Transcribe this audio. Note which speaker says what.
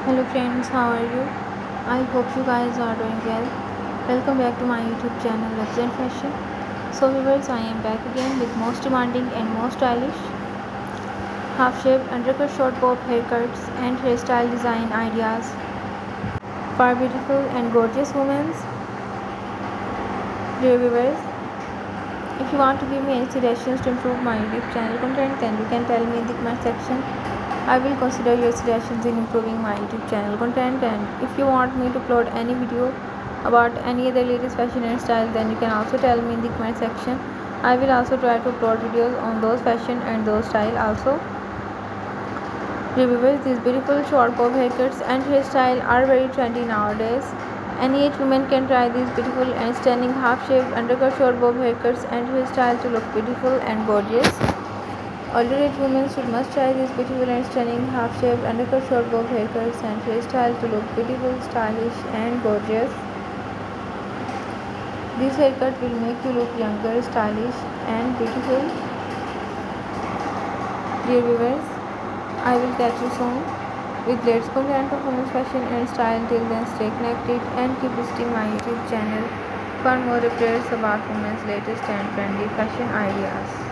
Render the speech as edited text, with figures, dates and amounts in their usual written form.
Speaker 1: Hello friends, how are you? I hope you guys are doing well. Welcome back to my YouTube channel Luxury Fashion. So viewers, I am back again with most demanding and most stylish half-shaped undercut short bob haircuts and hairstyle design ideas for beautiful and gorgeous women. Dear viewers, if you want to give me any suggestions to improve my YouTube channel content, then you can tell me in the comment section. I will consider your suggestions in improving my YouTube channel content, and if you want me to upload any video about any other latest fashion and style, then you can also tell me in the comment section. I will also try to upload videos on those fashion and those style also. Dear viewers, these beautiful short bob haircuts and hairstyle are very trendy nowadays. Any age woman can try these beautiful and stunning half-shaped undercut short bob haircuts and hairstyle to look beautiful and gorgeous. Older age women should must try these beautiful and stunning half-shaped undercut short bob haircuts and hairstyle to look beautiful, stylish and gorgeous. This haircut will make you look younger, stylish and beautiful. Dear viewers, I will catch you soon with latest content of women's fashion and style. Till then, stay connected and keep visiting my YouTube channel for more updates about women's latest and trendy fashion ideas.